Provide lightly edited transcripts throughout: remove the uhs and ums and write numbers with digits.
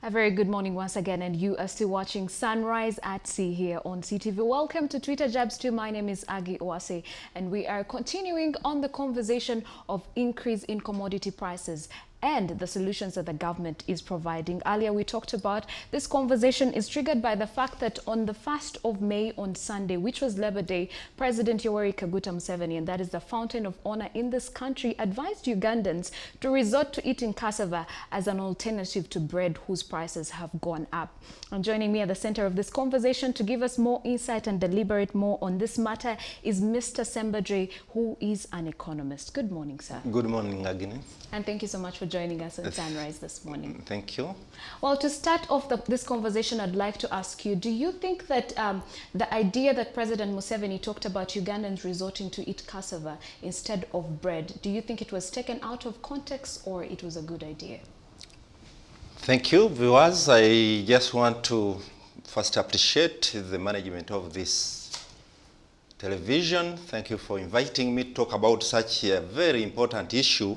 A very good morning once again, and you are still watching Sunrise at Sea here on CTV. Welcome to Twitter Jabs 2. My name is Agi Oase, and we are continuing on the conversation of increase in commodity prices and the solutions that the government is providing. Earlier we talked about this conversation is triggered by the fact that on the 1st of May on Sunday, which was Labor Day, President Yoweri Kaguta Museveni, and that is the fountain of honor in this country, advised Ugandans to resort to eating cassava as an alternative to bread whose prices have gone up. And joining me at the center of this conversation to give us more insight and deliberate more on this matter is Mr. Sembadre, who is an economist. Good morning, sir. Good morning, Agnes. And thank you so much for joining us on Sunrise this morning. Thank you. Well, to start off this conversation, I'd like to ask you, do you think that the idea that President Museveni talked about Ugandans resorting to eat cassava instead of bread, do you think it was taken out of context or it was a good idea? Thank you, viewers. I just want to first appreciate the management of this television. Thank you for inviting me to talk about such a very important issue.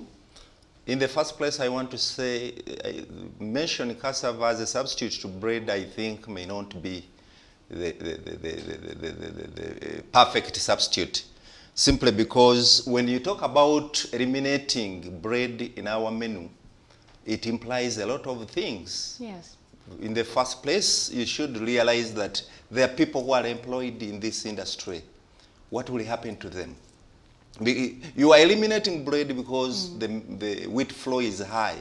In the first place, I want to say, mention cassava as a substitute to bread, I think, may not be the perfect substitute. Simply because when you talk about eliminating bread in our menu, it implies a lot of things. Yes. In the first place, you should realize that there are people who are employed in this industry. What will happen to them? You are eliminating bread because the wheat flour is high.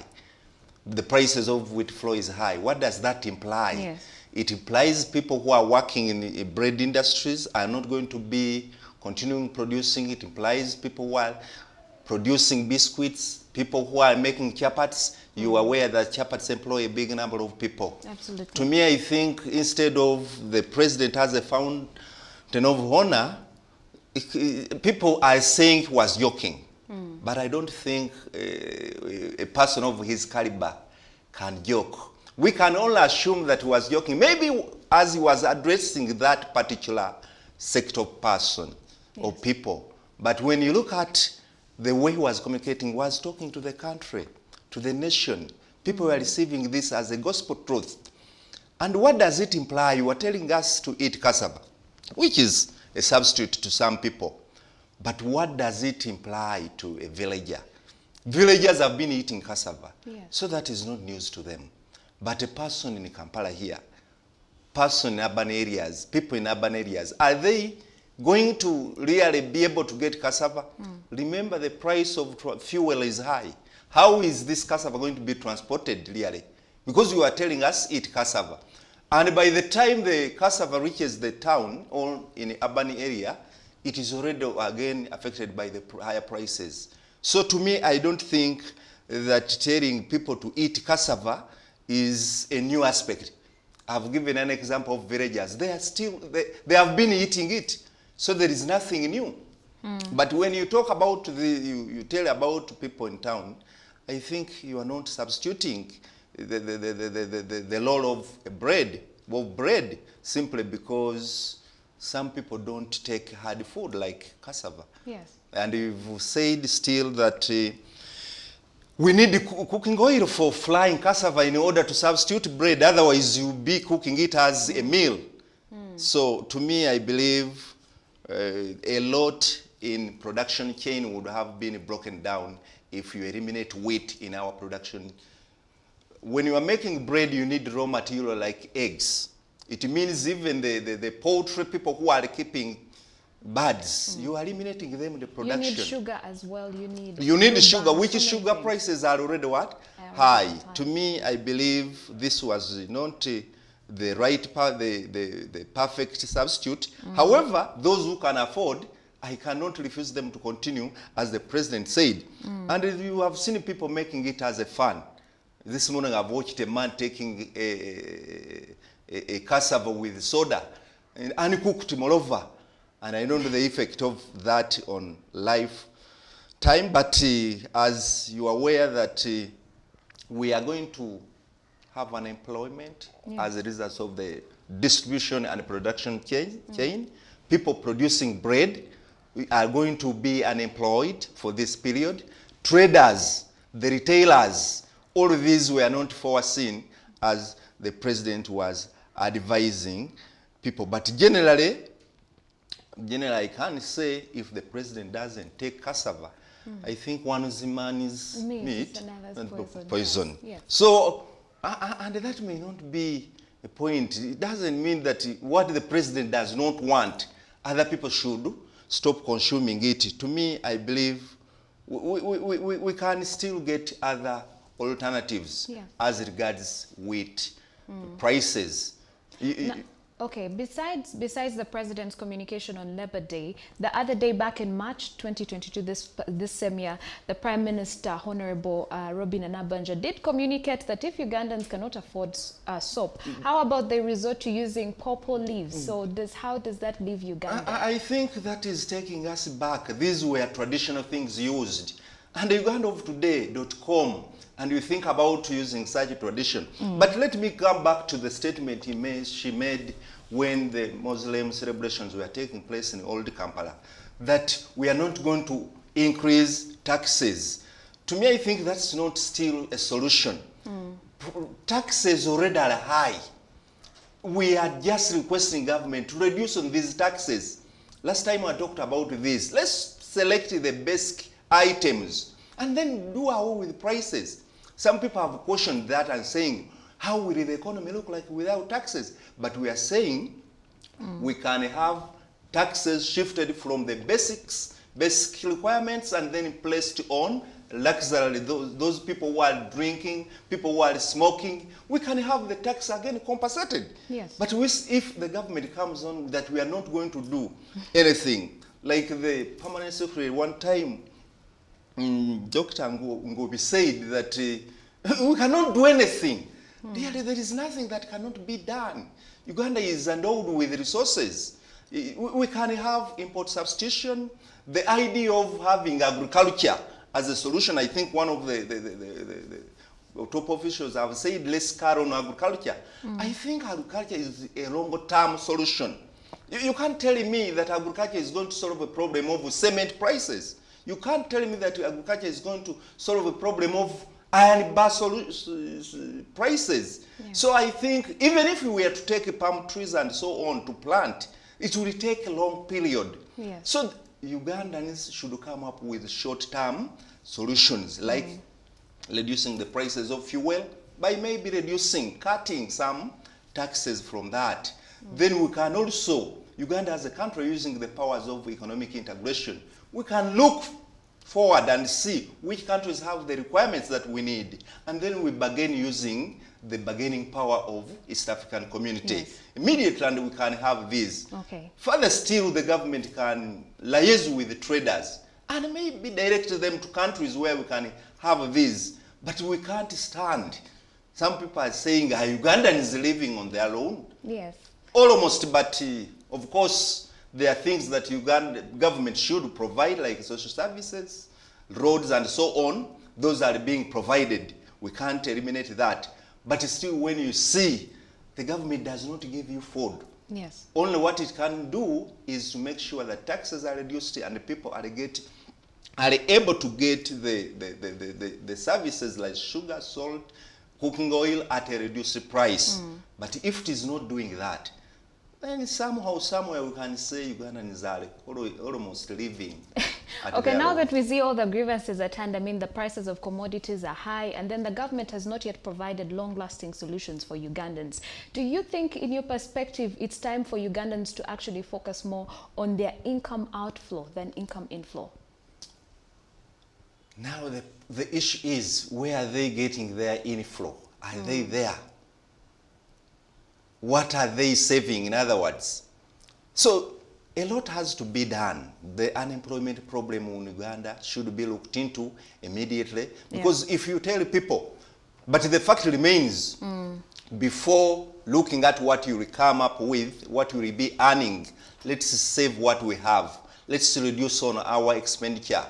The prices of wheat flour is high. What does that imply? Yes. It implies people who are working in the bread industries are not going to be continuing producing. It implies people who are producing biscuits, people who are making chapatis. You are aware that chapatis employ a big number of people. Absolutely. To me, I think instead of the president as a fountain of honor, people are saying he was joking, but I don't think a person of his caliber can joke. We can only assume that he was joking, maybe as he was addressing that particular sector of person or people. But when you look at the way he was communicating, he was talking to the country, to the nation. People were receiving this as a gospel truth. And what does it imply? You are telling us to eat cassava, which is a substitute to some people. But what does it imply to a villager? Villagers have been eating cassava, so that is not news to them. But a person in Kampala here, person in urban areas, people in urban areas, are they going to really be able to get cassava? Remember, the price of fuel is high. How is this cassava going to be transported really? Because you are telling us eat cassava. And by the time the cassava reaches the town or in the urban area, it is already again affected by the higher prices. So to me, I don't think that telling people to eat cassava is a new aspect. I've given an example of villagers. They have been eating it. So there is nothing new. But when you talk about you tell about people in town, I think you are not substituting the role of bread, simply because some people don't take hard food like cassava. Yes. And you've said still that we need the cooking oil for frying cassava in order to substitute bread. Otherwise, you'll be cooking it as a meal. So to me, I believe a lot in production chain would have been broken down if you eliminate wheat in our production. When you are making bread, you need raw material like eggs. It means even the poultry people who are keeping birds, you are eliminating them in the production. You need sugar as well. You need sugar, which sugar prices are already what? High. To me, I believe this was not the right part, the perfect substitute. However, those who can afford, I cannot refuse them to continue, as the president said. And you have seen people making it as a fun. This morning I've watched a man taking a cassava with soda, and uncooked moreover. And I don't know the effect of that on lifetime, but as you are aware that we are going to have unemployment as a result of the distribution and production chain. People producing bread are going to be unemployed for this period. Traders, the retailers, all of these were not foreseen as the president was advising people. But generally, I can't say if the president doesn't take cassava. I think one's man's meat and poison. Yes. So, and that may not be a point. It doesn't mean that what the president does not want, other people should stop consuming it. To me, I believe we can still get other alternatives as regards wheat prices. Okay, besides the president's communication on Labor Day, the other day back in March 2022, this same year, the Prime Minister, Honorable Robinah Nabbanja, did communicate that if Ugandans cannot afford soap, how about they resort to using pawpaw leaves? So how does that leave Uganda? I think that is taking us back. These were traditional things used. And UgandaofToday.com, and you think about using such a tradition. But let me come back to the statement she made when the Muslim celebrations were taking place in Old Kampala, that we are not going to increase taxes. To me, I think that's not still a solution. Taxes already are high. We are just requesting government to reduce on these taxes. Last time I talked about this. Let's select the basic items and then do away with prices. Some people have questioned that and saying, how will the economy look like without taxes? But we are saying we can have taxes shifted from the basic requirements and then placed on luxury, those people who are drinking, people who are smoking. We can have the tax again compensated. Yes. But if the government comes on that we are not going to do anything, like the permanent secretary one time, Dr. Ngobi said that we cannot do anything. Really, there is nothing that cannot be done. Uganda is endowed with resources. We can have import substitution. The idea of having agriculture as a solution, I think one of the top officials have said, let's carry on agriculture. I think agriculture is a longer-term solution. You can't tell me that agriculture is going to solve a problem of cement prices. You can't tell me that agriculture is going to solve a problem of iron bar prices. Yeah. So I think even if we were to take palm trees and so on to plant, it will take a long period. Yes. So Ugandans should come up with short-term solutions, like reducing the prices of fuel by maybe cutting some taxes from that. Then we can also, Uganda as a country, using the powers of economic integration, we can look forward and see which countries have the requirements that we need, and then we bargain using the bargaining power of East African community. Yes. Immediately, and we can have these. Okay. Further still, the government can liaise with the traders and maybe direct them to countries where we can have these. But we can't stand. Some people are saying, are Ugandans living on their own? Yes. Almost, but of course, there are things that Uganda government should provide, like social services, roads, and so on. Those are being provided. We can't eliminate that. But still, when you see the government does not give you food, yes, only what it can do is to make sure that taxes are reduced and the people are able to get the services like sugar, salt, cooking oil at a reduced price. But if it is not doing that, then somehow, somewhere we can say Ugandans are almost living. Okay, now that we see all the grievances at hand, I mean, the prices of commodities are high, and then the government has not yet provided long-lasting solutions for Ugandans. Do you think, in your perspective, it's time for Ugandans to actually focus more on their income outflow than income inflow? Now, the issue is, where are they getting their inflow? Are they there? What are they saving, in other words? So, a lot has to be done. The unemployment problem in Uganda should be looked into immediately. Because if you tell people, but the fact remains, before looking at what you will come up with, what you will be earning, let's save what we have. Let's reduce on our expenditure.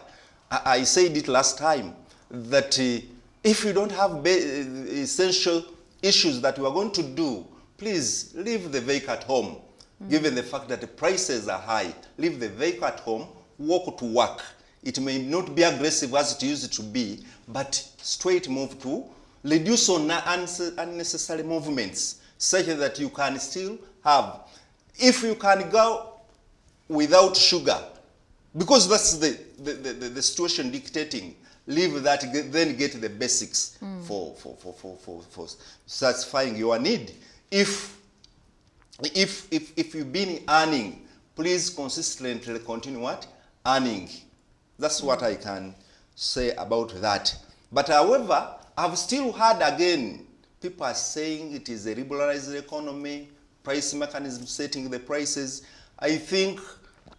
I said it last time, that if you don't have essential issues that we are going to do, please leave the vehicle at home. Given the fact that the prices are high, leave the vehicle at home, walk to work. It may not be aggressive as it used to be, but straight move to reduce on unnecessary movements such that you can still have, if you can go without sugar, because that's the situation dictating, leave that, then get the basics for satisfying your need. If you've been earning, please consistently continue what? Earning. That's what I can say about that. But however, I've still heard again, people are saying it is a liberalized economy, price mechanism setting the prices. I think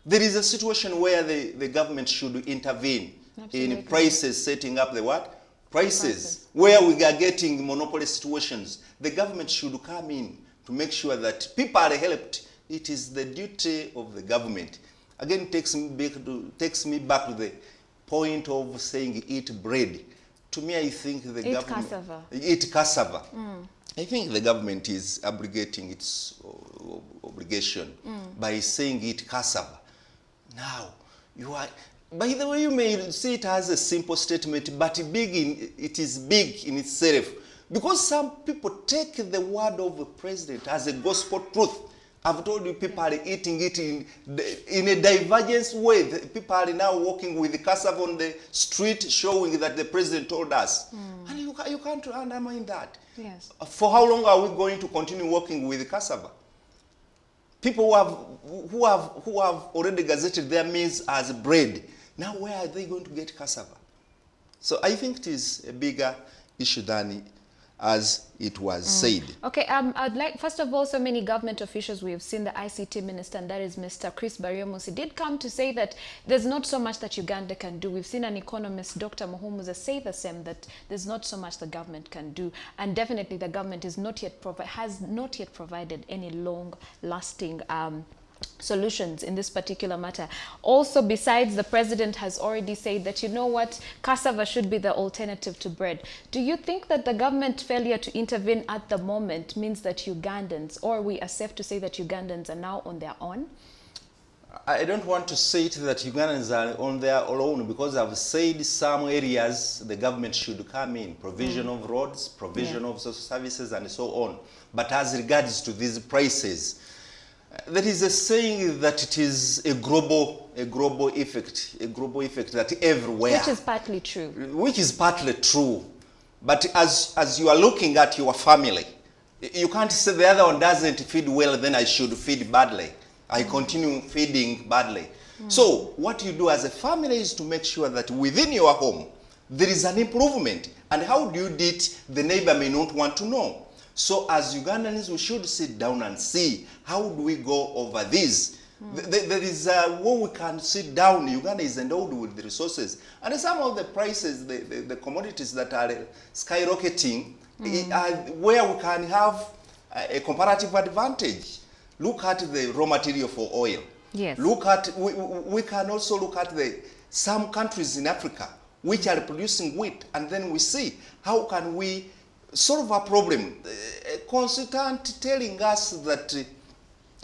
there is a situation where the government should intervene. Absolutely. In prices, setting up the what? Prices. Where we are getting monopoly situations. The government should come in to make sure that people are helped. It is the duty of the government. Again, takes me back to the point of saying eat bread. To me, I think the government... Cassava. Eat cassava. I think the government is abrogating its obligation by saying eat cassava. Now, you are... By the way, you may see it as a simple statement, but it is big in itself. Because some people take the word of the president as a gospel truth. I've told you, people are eating it in a divergent way. People are now walking with the cassava on the street, showing that the president told us. And you can't undermine that. Yes. For how long are we going to continue walking with the cassava? People who have already gazetted their meals as bread. Now where are they going to get cassava? So I think it is a bigger issue than as it was said. Okay, I'd like, first of all, so many government officials, we have seen the ICT minister, and that is Mr. Chris Bariomusi, did come to say that there's not so much that Uganda can do. We've seen an economist, Dr. Muhumuza, say the same, that there's not so much the government can do. And definitely the government is has not yet provided any long-lasting solutions in this particular matter. Also, besides, the president has already said that, you know what, cassava should be the alternative to bread. Do you think that the government failure to intervene at the moment means that Ugandans, or we are safe to say that Ugandans are now on their own? I don't want to say it that Ugandans are on their own, because I've said some areas the government should come in, provision of roads, provision of social services, and so on. But as regards to these prices, there is a saying that it is a global effect that everywhere. Which is partly true. Which is partly true. But as you are looking at your family, you can't say the other one doesn't feed well, then I should feed badly. I continue feeding badly. So what you do as a family is to make sure that within your home, there is an improvement. And how do you do it, the neighbor may not want to know. So as Ugandans, we should sit down and see how do we go over this. There is where we can sit down. Uganda is endowed with the resources. And some of the prices, the commodities that are skyrocketing, are where we can have a comparative advantage. Look at the raw material for oil. Yes. Look at, we can also look at some countries in Africa which are producing wheat, and then we see how can we solve a problem. A consultant telling us that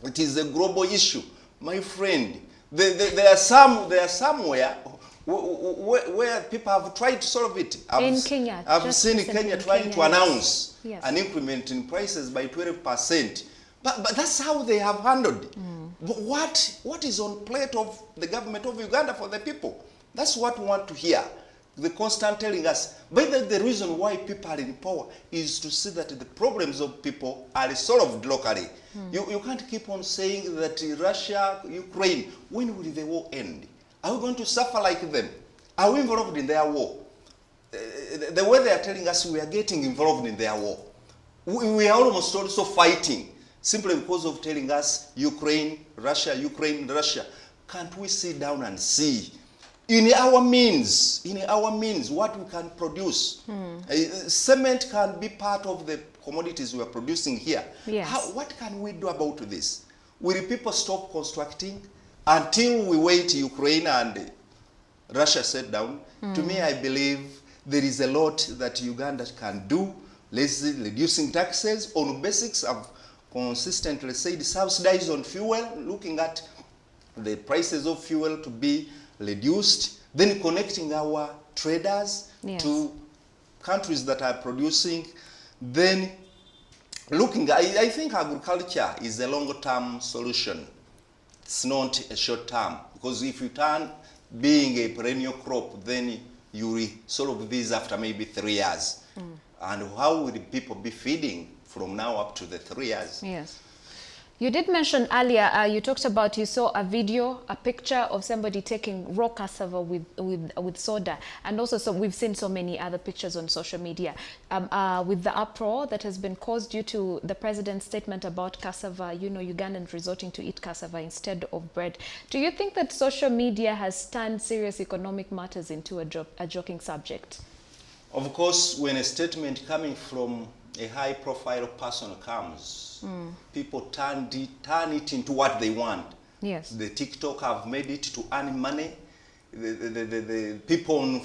it is a global issue. My friend, there are somewhere where people have tried to solve it. In Kenya. I've seen Kenya trying to announce yes, an increment in prices by 12%. But that's how they have handled. But what is on plate of the government of Uganda for the people? That's what we want to hear. The constant telling us, but the reason why people are in power is to see that the problems of people are solved locally. You can't keep on saying that Russia, Ukraine, when will the war end? Are we going to suffer like them? Are we involved in their war? The way they are telling us we are getting involved in their war. We are almost also fighting simply because of telling us Ukraine, Russia, Ukraine, Russia. Can't we sit down and see in our means what we can produce? Cement can be part of the commodities we are producing here. Yes. What can we do about this? Will people stop constructing until we wait Ukraine and Russia set down? To me, I believe there is a lot that Uganda can do. Reducing taxes on basics. I've consistently said subsidize on fuel, looking at the prices of fuel to be reduced, then connecting our traders to countries that are producing, then looking, I think agriculture is a long-term solution. It's not a short-term, because if you turn being a perennial crop, then you will solve this after maybe 3 years. And how will people be feeding from now up to the 3 years? Yes. You did mention earlier, you talked about, you saw a video, a picture of somebody taking raw cassava with soda. And also, so we've seen so many other pictures on social media. With the uproar that has been caused due to the president's statement about cassava, you know, Ugandans resorting to eat cassava instead of bread. Do you think that social media has turned serious economic matters into a joking subject? Of course, when a statement coming from a high-profile person comes, people turn it into what they want. Yes. The TikTok have made it to earn money. The people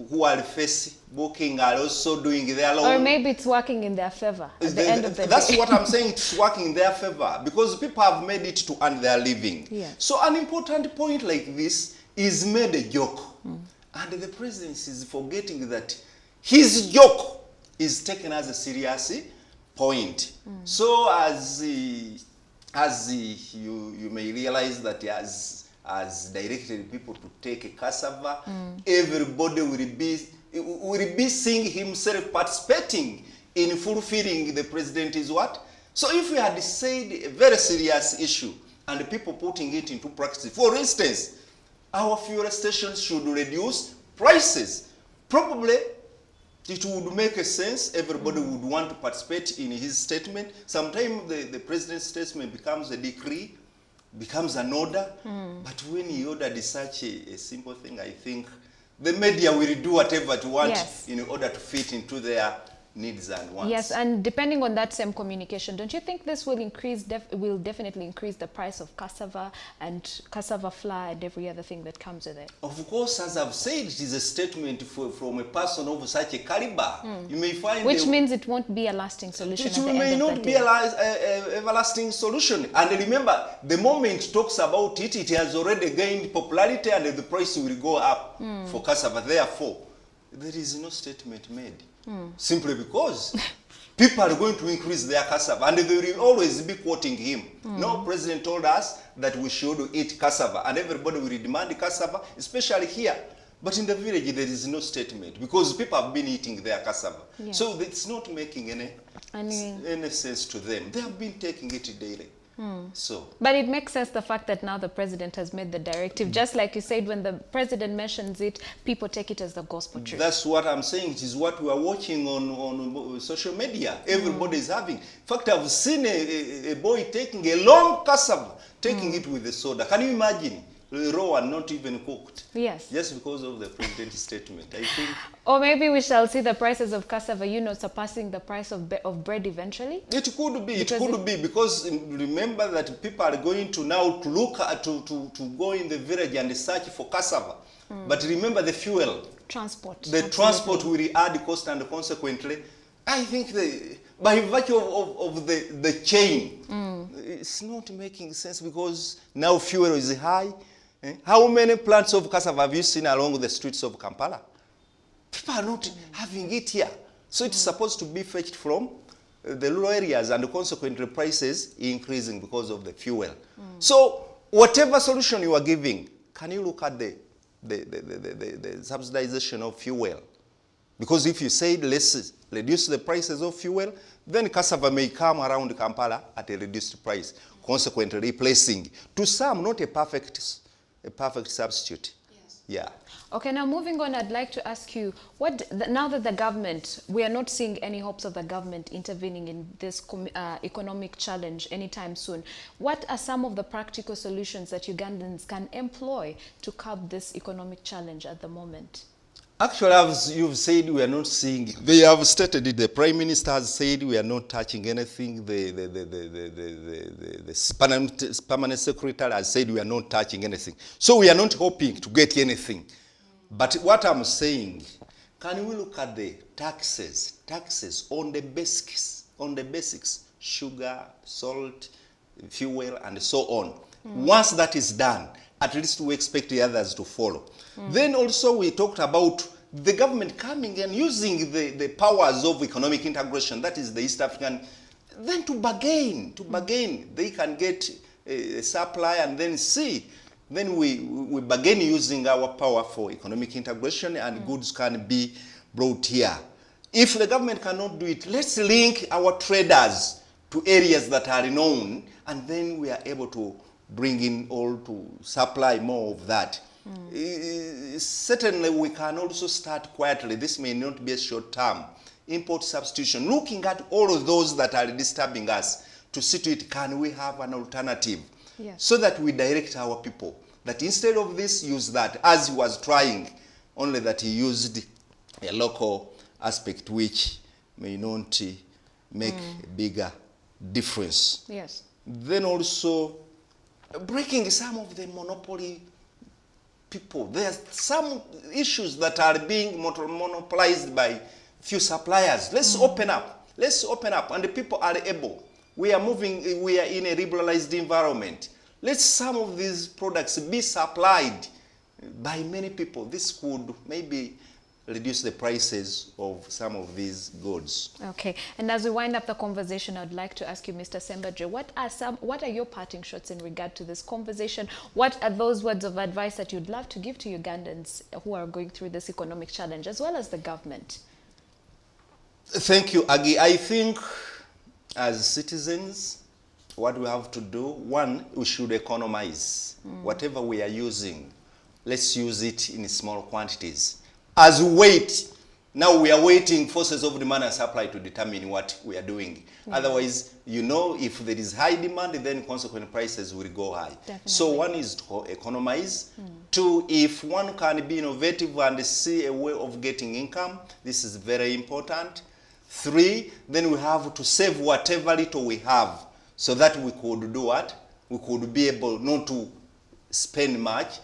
who are Facebooking are also doing their own. Or maybe it's working in their favor at the end of the day. That's what I'm saying, it's working in their favor, because people have made it to earn their living. Yeah. So an important point like this is made a joke. And the president is forgetting that his joke is taken as a serious point. So as you may realize that he has directed people to take a cassava, everybody will be seeing himself participating in fulfilling the president's what? So if we had said a very serious issue and people putting it into practice, for instance, our fuel stations should reduce prices. Probably it would make a sense, everybody would want to participate in his statement. Sometimes the president's statement becomes a decree, becomes an order, but when he ordered such a simple thing, I think the media will do whatever it wants in order to fit into their needs and wants. Yes, and depending on that same communication, don't you think this will will definitely increase the price of cassava and cassava flour and every other thing that comes with it? Of course, as I've said, it is a statement from a person of such a caliber. You may find which means it won't be a lasting solution. It may not be an everlasting solution. And remember, the moment it talks about it, it has already gained popularity and the price will go up for cassava. Therefore, there is no statement made. Simply because people are going to increase their cassava and they will always be quoting him. No president told us that we should eat cassava and everybody will demand cassava, especially here. But in the village there is no statement because people have been eating their cassava. Yes. So it's not making any sense to them. They have been taking it daily. So, but it makes sense, the fact that now the president has made the directive. Just like you said, when the president mentions it, people take it as the gospel truth. That's what I'm saying. It is what we are watching on social media. Everybody is having. In fact, I've seen a boy taking a long cassava, taking it with the soda. Can you imagine? Raw and not even cooked. Yes. Just because of the president's statement, I think. Or maybe we shall see the prices of cassava, you know, surpassing the price of bread eventually. It could be. It could be, because remember that people are going to now to look at to go in the village and search for cassava. But remember the fuel. Transport. The transport will add cost, and consequently, I think by virtue of the chain, it's not making sense, because now fuel is high. How many plants of cassava have you seen along the streets of Kampala? People are not having it here. So it's supposed to be fetched from the rural areas, and consequently prices increasing because of the fuel. So whatever solution you are giving, can you look at the subsidization of fuel? Because if you say let's reduce the prices of fuel, then cassava may come around Kampala at a reduced price, consequently replacing, to some, not a perfect substitute. Yes. Yeah. Okay, now moving on, I'd like to ask you, now that the government, we are not seeing any hopes of the government intervening in this economic challenge anytime soon, what are some of the practical solutions that Ugandans can employ to curb this economic challenge at the moment? Actually, as you've said, we are not seeing, they have stated it, the Prime Minister has said we are not touching anything, the permanent secretary has said we are not touching anything. So we are not hoping to get anything. But what I'm saying, can we look at the taxes on the basics, sugar, salt, fuel, and so on. Once that is done, at least we expect the others to follow. Then also we talked about the government coming and using the powers of economic integration, that is the East African, then to bargain, They can get a supply and then see. Then we bargain using our power for economic integration, and goods can be brought here. If the government cannot do it, let's link our traders to areas that are known, and then we are able to bring in all to supply more of that. Certainly we can also start quietly. This may not be a short term. Import substitution, looking at all of those that are disturbing us to see to it, can we have an alternative? Yes. So that we direct our people, that instead of this, use that, as he was trying, only that he used a local aspect which may not make a bigger difference. Yes. Then also breaking some of the monopoly people. There are some issues that are being monopolized by few suppliers. Let's open up. Let's open up, and the people are able. We are moving, we are in a liberalized environment. Let some of these products be supplied by many people. This could maybe reduce the prices of some of these goods. Okay, and as we wind up the conversation, I'd like to ask you, Mr. Nabbanja, what are your parting shots in regard to this conversation? What are those words of advice that you'd love to give to Ugandans who are going through this economic challenge, as well as the government? Thank you, Agi. I think as citizens, what we have to do, one, we should economize. Whatever we are using, let's use it in small quantities. As we wait, now we are waiting forces of demand and supply to determine what we are doing. Otherwise, you know, if there is high demand, then consequent prices will go high. Definitely. So one is to economize. Two, if one can be innovative and see a way of getting income, this is very important. Three, then we have to save whatever little we have, so that we could do what? We could be able not to spend much.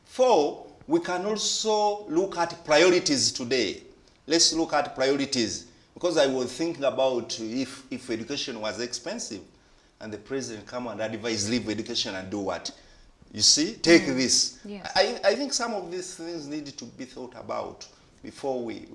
Four, we can also look at priorities today. Let's look at priorities, because I was thinking about if education was expensive and the president come and advise leave education and do what? You see, take this. Yes. I think some of these things need to be thought about before we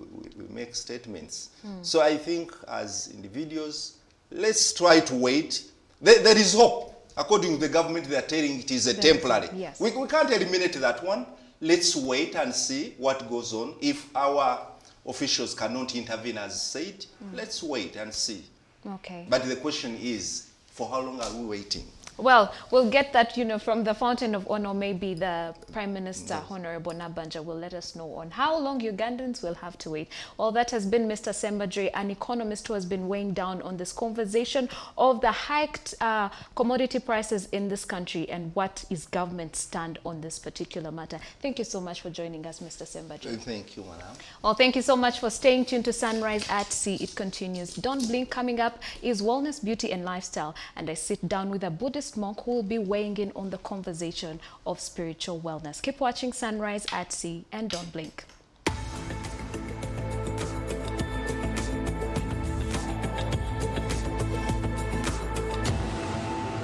make statements. So I think as individuals, let's try to wait. There is hope. According to the government, they are telling it is a temporary. Yes. We can't eliminate that one. Let's wait and see what goes on. If our officials cannot intervene as said, let's wait and see. Okay. But the question is, for how long are we waiting? Well, we'll get that, you know, from the Fountain of Honor. Maybe the Prime Minister, Honorable Nabbanja, will let us know on how long Ugandans will have to wait. Well, that has been Mr. Nabbanja, an economist who has been weighing down on this conversation of the hiked commodity prices in this country and what is government's stand on this particular matter. Thank you so much for joining us, Mr. Nabbanja. Thank you, madam. Well, thank you so much for staying tuned to Sunrise at Sea. It continues. Don't blink. Coming up is Wellness, Beauty and Lifestyle. And I sit down with a Buddhist monk who will be weighing in on the conversation of spiritual wellness. Keep watching Sunrise at Sea and don't blink.